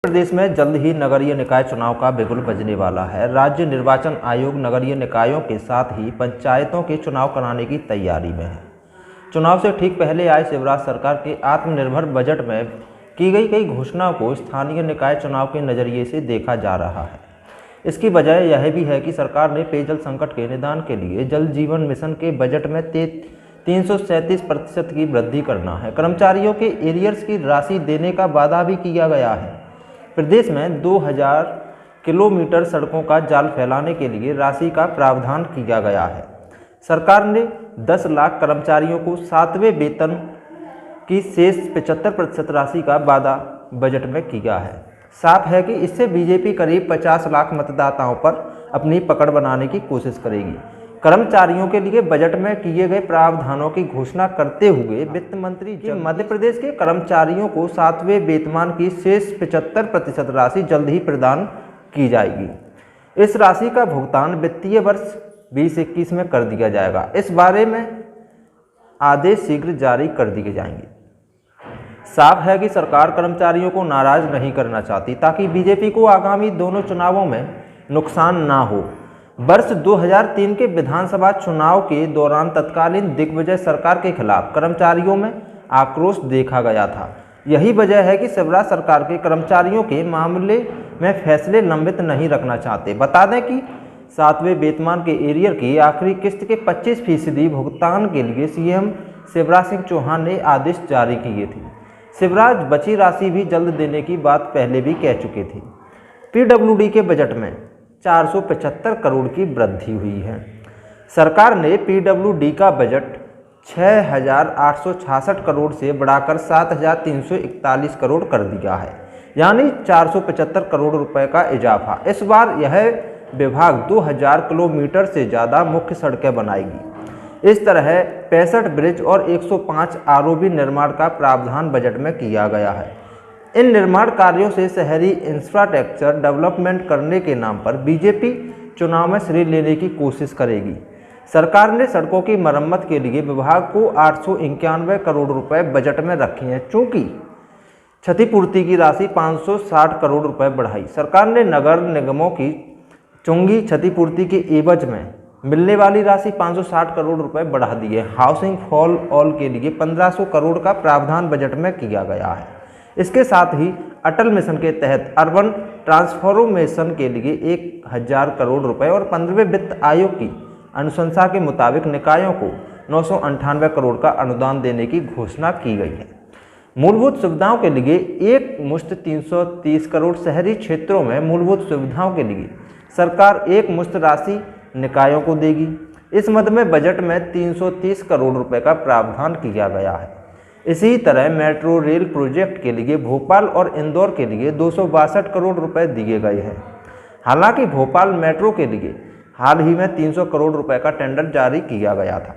प्रदेश में जल्द ही नगरीय निकाय चुनाव का बिगुल बजने वाला है। राज्य निर्वाचन आयोग नगरीय निकायों के साथ ही पंचायतों के चुनाव कराने की तैयारी में है। चुनाव से ठीक पहले आए शिवराज सरकार के आत्मनिर्भर बजट में की गई कई घोषणाओं को स्थानीय निकाय चुनाव के नज़रिए से देखा जा रहा है। इसकी वजह यह भी है कि सरकार ने पेयजल संकट के निदान के लिए जल जीवन मिशन के बजट में 337% की वृद्धि करना है। कर्मचारियों के एरियर्स की राशि देने का वादा भी किया गया है। प्रदेश में 2000 किलोमीटर सड़कों का जाल फैलाने के लिए राशि का प्रावधान किया गया है। सरकार ने 10 लाख कर्मचारियों को 7वें वेतन की शेष 75% राशि का वादा बजट में किया है। साफ है कि इससे बीजेपी करीब 50 लाख मतदाताओं पर अपनी पकड़ बनाने की कोशिश करेगी। कर्मचारियों के लिए बजट में किए गए प्रावधानों की घोषणा करते हुए वित्त मंत्री जी मध्य प्रदेश के कर्मचारियों को 7वें वेतनमान की शेष 75% राशि जल्द ही प्रदान की जाएगी। इस राशि का भुगतान वित्तीय वर्ष 2021 में कर दिया जाएगा। इस बारे में आदेश शीघ्र जारी कर दिए जाएंगे। साफ है कि सरकार कर्मचारियों को नाराज नहीं करना चाहती ताकि बीजेपी को आगामी दोनों चुनावों में नुकसान ना हो। वर्ष 2003 के विधानसभा चुनाव के दौरान तत्कालीन दिग्विजय सरकार के खिलाफ कर्मचारियों में आक्रोश देखा गया था। यही वजह है कि शिवराज सरकार के कर्मचारियों के मामले में फैसले लंबित नहीं रखना चाहते। बता दें कि 7वें वेतनमान के एरियर की आखिरी किस्त के 25% भुगतान के लिए सीएम शिवराज सिंह चौहान ने आदेश जारी किए थे। शिवराज बची राशि भी जल्द देने की बात पहले भी कह चुके थे। पीडब्ल्यूडी के बजट में 475 करोड़ की वृद्धि हुई है। सरकार ने पीडब्ल्यूडी का बजट 6,866 करोड़ से बढ़ाकर 7,341 करोड़ कर दिया है, यानी 475 करोड़ रुपए का इजाफा। इस बार यह विभाग 2000 किलोमीटर से ज़्यादा मुख्य सड़कें बनाएगी। इस तरह 65 ब्रिज और 105 आरओबी निर्माण का प्रावधान बजट में किया गया है। इन निर्माण कार्यों से शहरी इंफ्रास्ट्रक्चर डेवलपमेंट करने के नाम पर बीजेपी चुनाव में श्रेय लेने की कोशिश करेगी। सरकार ने सड़कों की मरम्मत के लिए विभाग को 891 करोड़ रुपए बजट में रखे हैं। चूँकि क्षतिपूर्ति की राशि 560 करोड़ रुपए बढ़ाई, सरकार ने नगर निगमों की चुंगी क्षतिपूर्ति के एवज में मिलने वाली राशि 560 करोड़ रुपए बढ़ा दी है। हाउसिंग फॉर ऑल के लिए 1500 करोड़ का प्रावधान बजट में किया गया है। इसके साथ ही अटल मिशन के तहत अर्बन ट्रांसफॉर्मेशन के लिए 1000 करोड़ रुपए और 15वें वित्त आयोग की अनुशंसा के मुताबिक निकायों को 998 करोड़ का अनुदान देने की घोषणा की गई है। मूलभूत सुविधाओं के लिए एक मुश्त 330 करोड़, शहरी क्षेत्रों में मूलभूत सुविधाओं के लिए सरकार एक मुश्त राशि निकायों को देगी। इस मद में बजट में 330 करोड़ रुपए का प्रावधान किया गया है। इसी तरह मेट्रो रेल प्रोजेक्ट के लिए भोपाल और इंदौर के लिए 262 करोड़ रुपए दिए गए हैं। हालांकि भोपाल मेट्रो के लिए हाल ही में 300 करोड़ रुपए का टेंडर जारी किया गया था।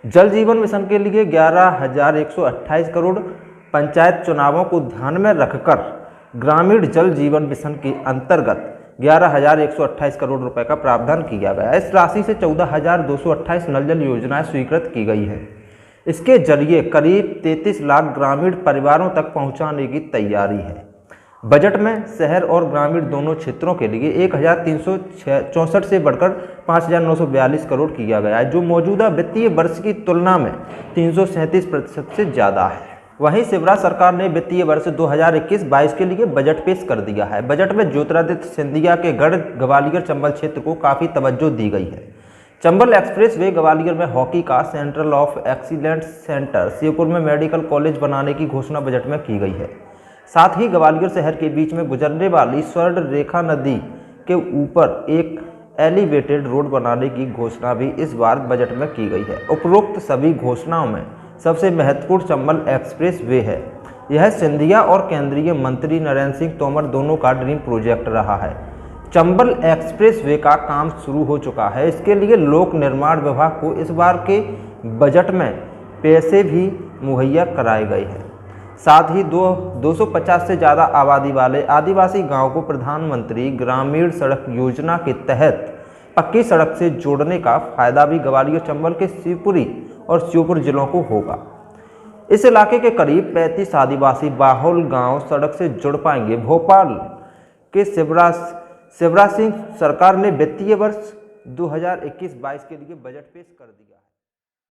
जल जीवन मिशन के लिए 11,128 करोड़, पंचायत चुनावों को ध्यान में रखकर ग्रामीण जल जीवन मिशन के अंतर्गत 11,128 करोड़ रुपए का प्रावधान किया गया। इस राशि से 14,228 नल जल योजनाएं स्वीकृत की गई है। इसके जरिए करीब 33 लाख ग्रामीण परिवारों तक पहुंचाने की तैयारी है। बजट में शहर और ग्रामीण दोनों क्षेत्रों के लिए 1,364 से बढ़कर 5,942 करोड़ किया गया है, जो मौजूदा वित्तीय वर्ष की तुलना में 337% से ज़्यादा है। वहीं शिवराज सरकार ने वित्तीय वर्ष 2021-22 के लिए बजट पेश कर दिया है। बजट में ज्योतिरादित्य सिंधिया के गढ़ ग्वालियर चंबल क्षेत्र को काफ़ी तवज्जो दी गई है। चंबल एक्सप्रेस वे, ग्वालियर में हॉकी का central of excellence centre, Sheopur में मेडिकल कॉलेज बनाने की घोषणा बजट में की गई है। साथ ही ग्वालियर शहर के बीच में गुजरने वाली स्वर्ण रेखा नदी के ऊपर एक एलिवेटेड रोड बनाने की घोषणा भी इस बार बजट में की गई है। उपरोक्त सभी घोषणाओं में सबसे महत्वपूर्ण चंबल एक्सप्रेस वे है। यह सिंधिया और केंद्रीय मंत्री नरेंद्र सिंह तोमर दोनों का ड्रीम प्रोजेक्ट रहा है। चंबल एक्सप्रेस वे का काम शुरू हो चुका है। इसके लिए लोक निर्माण विभाग को इस बार के बजट में पैसे भी मुहैया कराए गए हैं। साथ ही 250 से ज़्यादा आबादी वाले आदिवासी गांव को प्रधानमंत्री ग्रामीण सड़क योजना के तहत पक्की सड़क से जोड़ने का फायदा भी ग्वालियर, चंबल के शिवपुरी और श्योपुर जिलों को होगा। इस इलाके के करीब 35 आदिवासी बाहुल गांव सड़क से जुड़ पाएंगे। भोपाल के शिवराज सिंह सरकार ने वित्तीय वर्ष 2021-22 के लिए बजट पेश कर दिया।